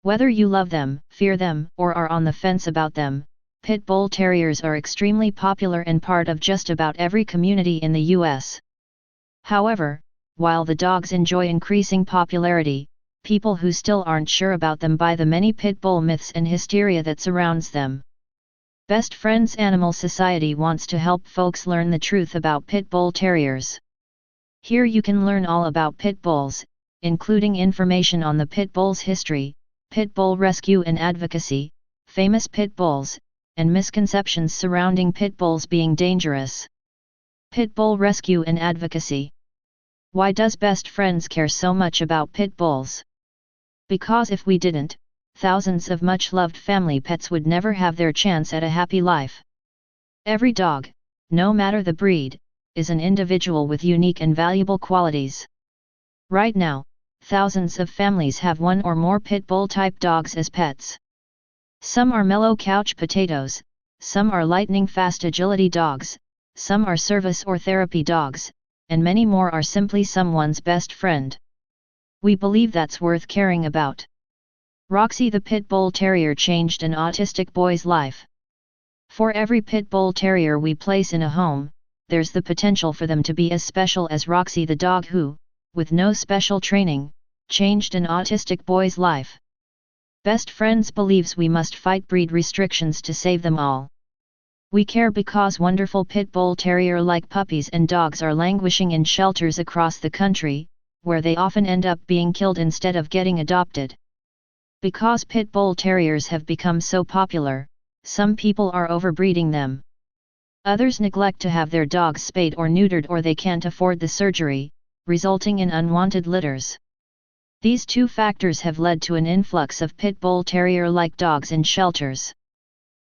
Whether you love them, fear them, or are on the fence about them, Pit Bull Terriers are extremely popular and part of just about every community in the US. However, while the dogs enjoy increasing popularity, people who still aren't sure about them buy the many pit bull myths and hysteria that surrounds them. Best Friends Animal Society wants to help folks learn the truth about Pit Bull Terriers. Here you can learn all about pit bulls, including information on the pit bull's history, pit bull rescue and advocacy, famous pit bulls, and misconceptions surrounding pit bulls being dangerous. Pit bull rescue and advocacy. Why does Best Friends care so much about pit bulls? Because if we didn't, thousands of much-loved family pets would never have their chance at a happy life. Every dog, no matter the breed, is an individual with unique and valuable qualities. Right now, thousands of families have one or more pit bull-type dogs as pets. Some are mellow couch potatoes, some are lightning-fast agility dogs, some are service or therapy dogs, and many more are simply someone's best friend. We believe that's worth caring about. Roxy the Pit Bull Terrier changed an autistic boy's life. For every Pit Bull Terrier we place in a home, there's the potential for them to be as special as Roxy the dog who, with no special training, changed an autistic boy's life. Best Friends believes we must fight breed restrictions to save them all. We care because wonderful Pit Bull Terrier-like puppies and dogs are languishing in shelters across the country, where they often end up being killed instead of getting adopted. Because Pit Bull Terriers have become so popular, some people are overbreeding them. Others neglect to have their dogs spayed or neutered, or they can't afford the surgery, resulting in unwanted litters. These two factors have led to an influx of Pit Bull Terrier-like dogs in shelters.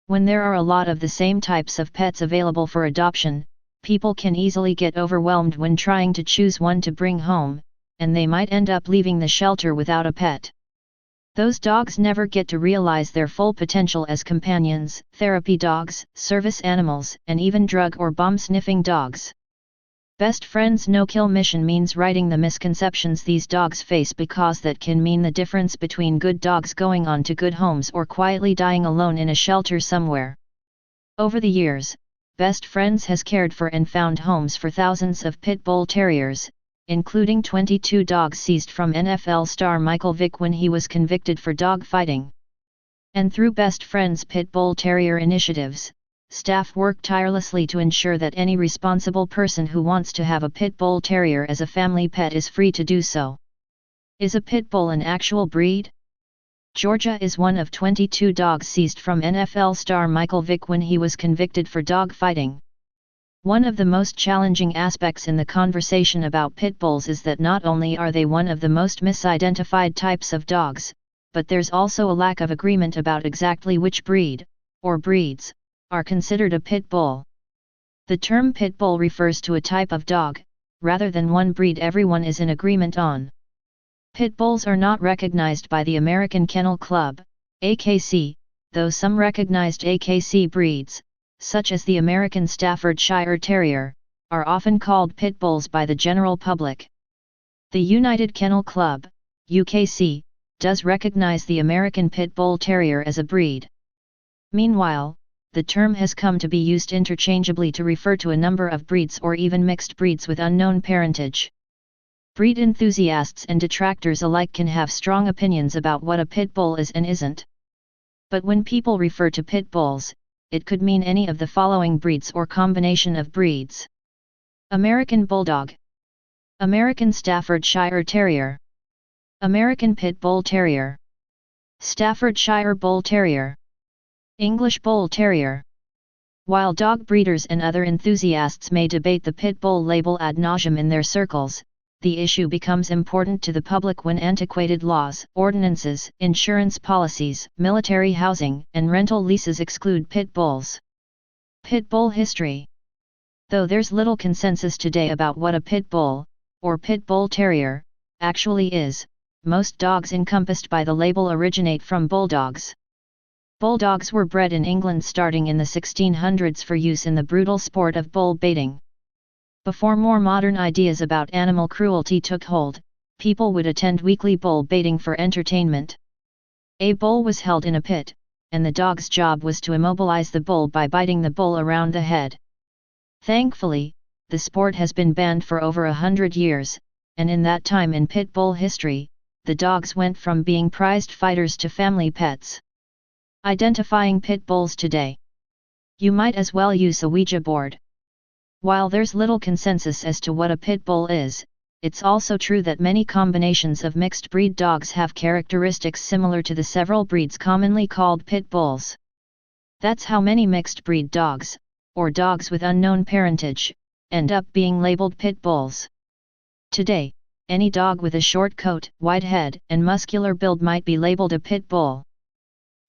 When there are a lot of the same types of pets available for adoption, people can easily get overwhelmed when trying to choose one to bring home, and they might end up leaving the shelter without a pet. Those dogs never get to realize their full potential as companions, therapy dogs, service animals, and even drug or bomb-sniffing dogs. Best Friends No-Kill mission means righting the misconceptions these dogs face, because that can mean the difference between good dogs going on to good homes or quietly dying alone in a shelter somewhere. Over the years, Best Friends has cared for and found homes for thousands of Pit Bull Terriers, including 22 dogs seized from NFL star Michael Vick when he was convicted for dog fighting. And through Best Friends Pit Bull Terrier initiatives, staff work tirelessly to ensure that any responsible person who wants to have a Pit Bull Terrier as a family pet is free to do so. Is a pit bull an actual breed? Georgia is one of 22 dogs seized from NFL star Michael Vick when he was convicted for dog fighting. One of the most challenging aspects in the conversation about pit bulls is that not only are they one of the most misidentified types of dogs, but there's also a lack of agreement about exactly which breed, or breeds, are considered a pit bull. The term pit bull refers to a type of dog, rather than one breed everyone is in agreement on. Pit bulls are not recognized by the American Kennel Club, AKC, though some recognized AKC breeds, such as the American Staffordshire Terrier, are often called pit bulls by the general public. The United Kennel Club, UKC, does recognize the American Pit Bull Terrier as a breed. Meanwhile, the term has come to be used interchangeably to refer to a number of breeds or even mixed breeds with unknown parentage. Breed enthusiasts and detractors alike can have strong opinions about what a pit bull is and isn't. But when people refer to pit bulls, it could mean any of the following breeds or combination of breeds: American Bulldog, American Staffordshire Terrier, American Pit Bull Terrier, Staffordshire Bull Terrier, English Bull Terrier. While dog breeders and other enthusiasts may debate the pit bull label ad nauseam in their circles, the issue becomes important to the public when antiquated laws, ordinances, insurance policies, military housing, and rental leases exclude pit bulls. Pit Bull History. Though there's little consensus today about what a pit bull, or pit bull terrier, actually is, most dogs encompassed by the label originate from bulldogs. Bulldogs were bred in England starting in the 1600s for use in the brutal sport of bull baiting. Before more modern ideas about animal cruelty took hold, people would attend weekly bull baiting for entertainment. A bull was held in a pit, and the dog's job was to immobilize the bull by biting the bull around the head. Thankfully, the sport has been banned for over 100 years, and in that time in pit bull history, the dogs went from being prized fighters to family pets. Identifying pit bulls today. You might as well use a Ouija board. While there's little consensus as to what a pit bull is, it's also true that many combinations of mixed breed dogs have characteristics similar to the several breeds commonly called pit bulls. That's how many mixed breed dogs, or dogs with unknown parentage, end up being labeled pit bulls. Today, any dog with a short coat, wide head, and muscular build might be labeled a pit bull.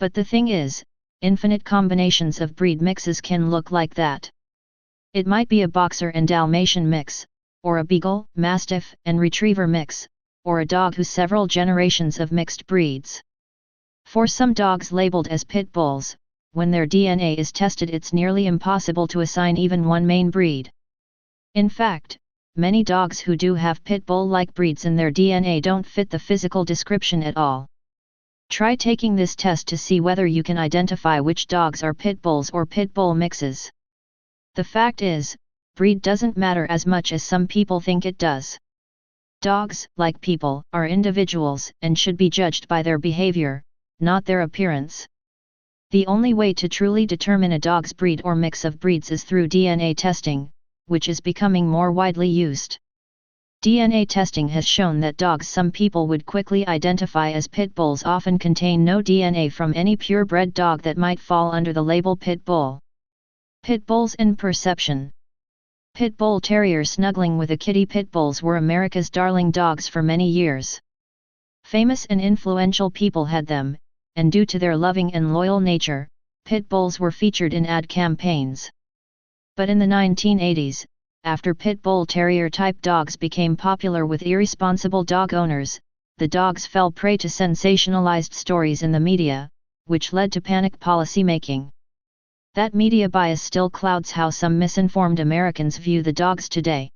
But the thing is, infinite combinations of breed mixes can look like that. It might be a boxer and Dalmatian mix, or a beagle, mastiff, and retriever mix, or a dog who's several generations of mixed breeds. For some dogs labeled as pit bulls, when their DNA is tested, it's nearly impossible to assign even one main breed. In fact, many dogs who do have pit bull-like breeds in their DNA don't fit the physical description at all. Try taking this test to see whether you can identify which dogs are pit bulls or pit bull mixes. The fact is, breed doesn't matter as much as some people think it does. Dogs, like people, are individuals and should be judged by their behavior, not their appearance. The only way to truly determine a dog's breed or mix of breeds is through DNA testing, which is becoming more widely used. DNA testing has shown that dogs some people would quickly identify as pit bulls often contain no DNA from any purebred dog that might fall under the label pit bull. Pit bulls in perception. Pitbull Terriers snuggling with a kitty. Pit bulls were America's darling dogs for many years. Famous and influential people had them, and due to their loving and loyal nature, pit bulls were featured in ad campaigns. But in the 1980s, after pit bull terrier type dogs became popular with irresponsible dog owners, the dogs fell prey to sensationalized stories in the media, which led to panic policymaking. That media bias still clouds how some misinformed Americans view the dogs today.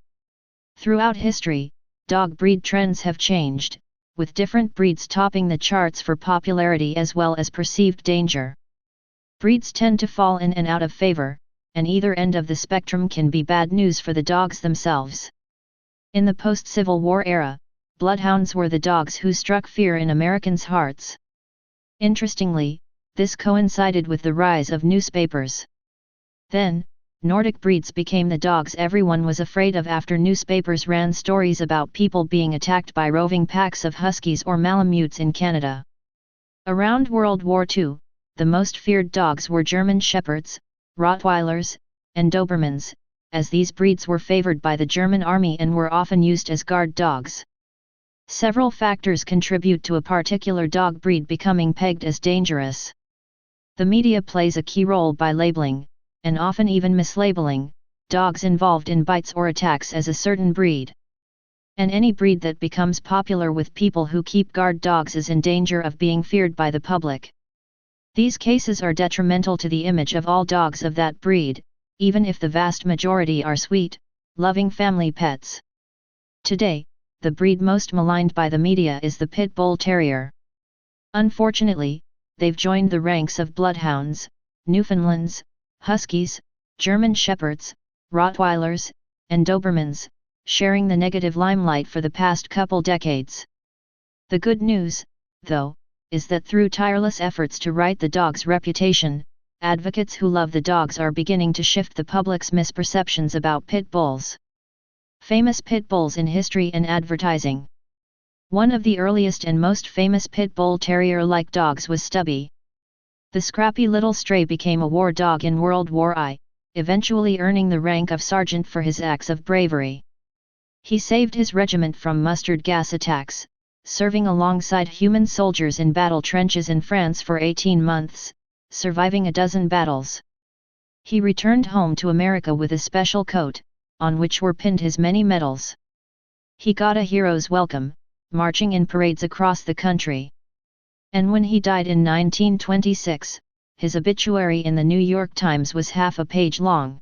Throughout history, dog breed trends have changed, with different breeds topping the charts for popularity as well as perceived danger. Breeds tend to fall in and out of favor, and either end of the spectrum can be bad news for the dogs themselves. In the post-Civil War era, bloodhounds were the dogs who struck fear in Americans' hearts. Interestingly, this coincided with the rise of newspapers. Then, Nordic breeds became the dogs everyone was afraid of after newspapers ran stories about people being attacked by roving packs of huskies or malamutes in Canada. Around World War II, the most feared dogs were German Shepherds, Rottweilers, and Dobermans, as these breeds were favored by the German army and were often used as guard dogs. Several factors contribute to a particular dog breed becoming pegged as dangerous. The media plays a key role by labeling, and often even mislabeling, dogs involved in bites or attacks as a certain breed. And any breed that becomes popular with people who keep guard dogs is in danger of being feared by the public. These cases are detrimental to the image of all dogs of that breed, even if the vast majority are sweet, loving family pets. Today, the breed most maligned by the media is the Pit Bull Terrier. Unfortunately, they've joined the ranks of Bloodhounds, Newfoundlands, Huskies, German Shepherds, Rottweilers, and Dobermans, sharing the negative limelight for the past couple decades. The good news, though, is that through tireless efforts to right the dog's reputation, advocates who love the dogs are beginning to shift the public's misperceptions about pit bulls. Famous pit bulls in history and advertising. One of the earliest and most famous pit bull terrier-like dogs was Stubby. The scrappy little stray became a war dog in World War I, eventually earning the rank of sergeant for his acts of bravery. He saved his regiment from mustard gas attacks, serving alongside human soldiers in battle trenches in France for 18 months, surviving a dozen battles. He returned home to America with a special coat, on which were pinned his many medals. He got a hero's welcome, marching in parades across the country. And when he died in 1926, his obituary in the New York Times was half a page long.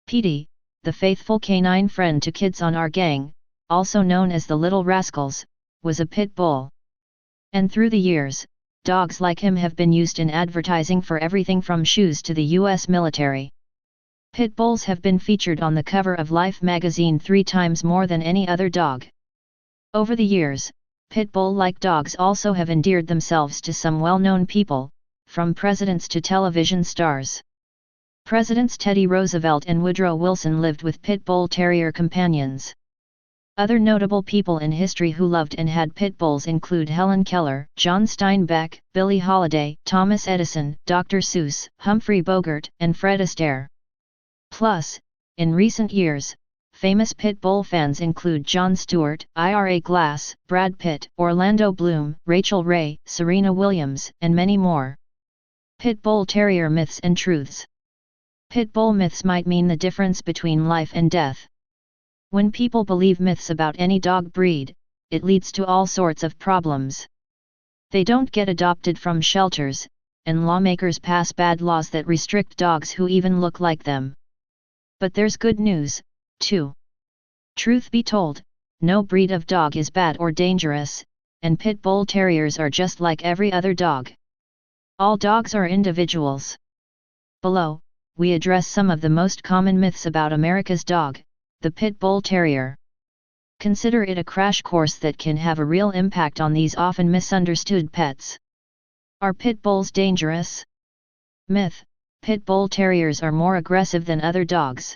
Petey, the faithful canine friend to kids on our gang, also known as the Little Rascals, was a pit bull. And through the years, Dogs like him have been used in advertising for everything from shoes to the US military. Pit bulls have been featured on the cover of Life magazine 3 times more than any other dog. Over the years, pit bull-like dogs also have endeared themselves to some well-known people, from presidents to television stars. Presidents Teddy Roosevelt and Woodrow Wilson lived with pit bull terrier companions. Other notable people in history who loved and had pit bulls include Helen Keller, John Steinbeck, Billie Holiday, Thomas Edison, Dr. Seuss, Humphrey Bogart, and Fred Astaire. Plus, in recent years, famous pit bull fans include Jon Stewart, Ira Glass, Brad Pitt, Orlando Bloom, Rachel Ray, Serena Williams, and many more. Pit bull terrier myths and truths. Pit bull myths might mean the difference between life and death. When people believe myths about any dog breed, it leads to all sorts of problems. They don't get adopted from shelters, and lawmakers pass bad laws that restrict dogs who even look like them. But there's good news, too. Truth be told, no breed of dog is bad or dangerous, and pit bull terriers are just like every other dog. All dogs are individuals. Below, we address some of the most common myths about America's dog, the pit bull terrier. Consider it a crash course that can have a real impact on these often misunderstood pets. Are pit bulls dangerous? Myth: pit bull terriers are more aggressive than other dogs.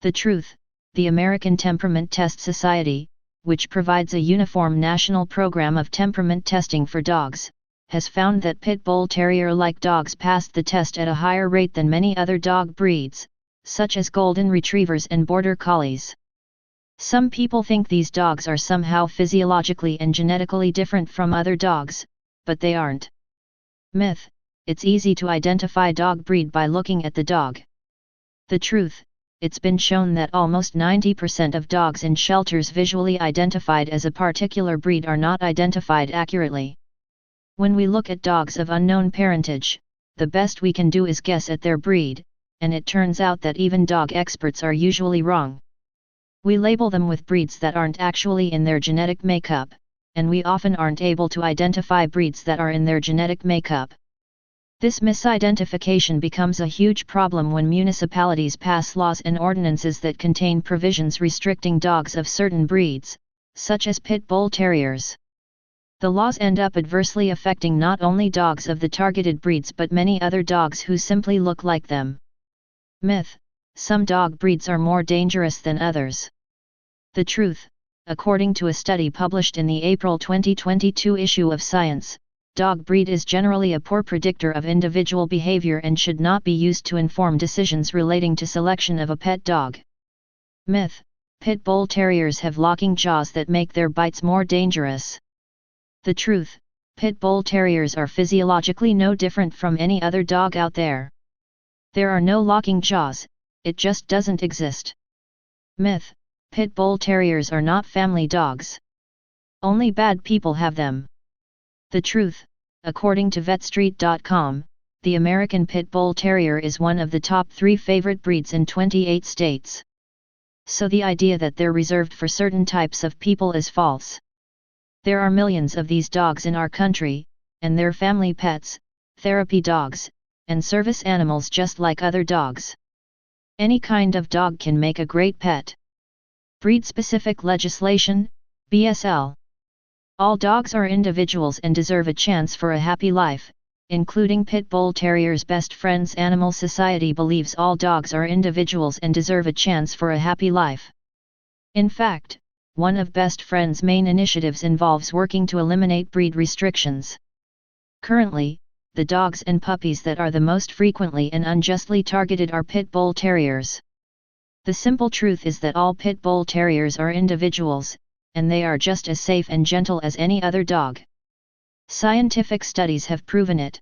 The truth: the American Temperament Test Society, which provides a uniform national program of temperament testing for dogs, has found that pit bull terrier-like dogs passed the test at a higher rate than many other dog breeds, such as golden retrievers and border collies. Some people think these dogs are somehow physiologically and genetically different from other dogs, but they aren't. Myth: it's easy to identify dog breed by looking at the dog. The truth: it's been shown that almost 90% of dogs in shelters visually identified as a particular breed are not identified accurately. When we look at dogs of unknown parentage, the best we can do is guess at their breed, and it turns out that even dog experts are usually wrong. We label them with breeds that aren't actually in their genetic makeup, and we often aren't able to identify breeds that are in their genetic makeup. This misidentification becomes a huge problem when municipalities pass laws and ordinances that contain provisions restricting dogs of certain breeds, such as pit bull terriers. The laws end up adversely affecting not only dogs of the targeted breeds but many other dogs who simply look like them. Myth: some dog breeds are more dangerous than others. The truth: according to a study published in the April 2022 issue of Science, dog breed is generally a poor predictor of individual behavior and should not be used to inform decisions relating to selection of a pet dog. Myth: pit bull terriers have locking jaws that make their bites more dangerous. The truth: pit bull terriers are physiologically no different from any other dog out there. There are no locking jaws, it just doesn't exist. Myth: pit bull terriers are not family dogs. Only bad people have them. The truth: according to VetStreet.com, the American Pit Bull Terrier is one of the top 3 favorite breeds in 28 states. So the idea that they're reserved for certain types of people is false. There are millions of these dogs in our country, and they're family pets, therapy dogs, and service animals just like other dogs. Any kind of dog can make a great pet. Breed-specific legislation, BSL. All dogs are individuals and deserve a chance for a happy life, including pit bull terriers. Best Friends Animal Society believes all dogs are individuals and deserve a chance for a happy life. In fact, one of Best Friends' main initiatives involves working to eliminate breed restrictions. Currently, the dogs and puppies that are the most frequently and unjustly targeted are pit bull terriers. The simple truth is that all pit bull terriers are individuals, and they are just as safe and gentle as any other dog. Scientific studies have proven it.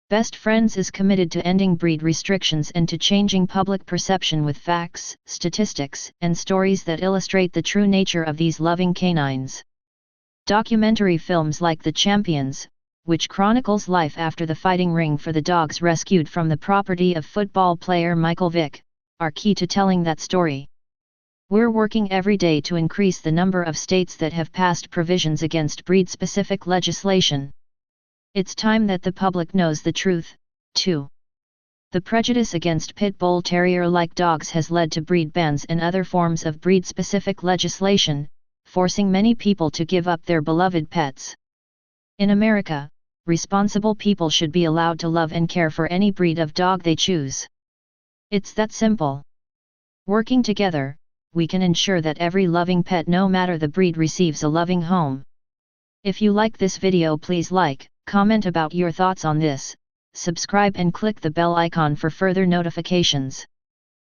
Best Friends is committed to ending breed restrictions and to changing public perception with facts, statistics, and stories that illustrate the true nature of these loving canines. Documentary films like The Champions, which chronicles life after the fighting ring for the dogs rescued from the property of football player Michael Vick, are key to telling that story. We're working every day to increase the number of states that have passed provisions against breed-specific legislation. It's time that the public knows the truth, too. The prejudice against pit bull terrier-like dogs has led to breed bans and other forms of breed-specific legislation, forcing many people to give up their beloved pets. In America, responsible people should be allowed to love and care for any breed of dog they choose. It's that simple. Working together, we can ensure that every loving pet, no matter the breed, receives a loving home. If you like this video, please like, comment about your thoughts on this, subscribe and click the bell icon for further notifications.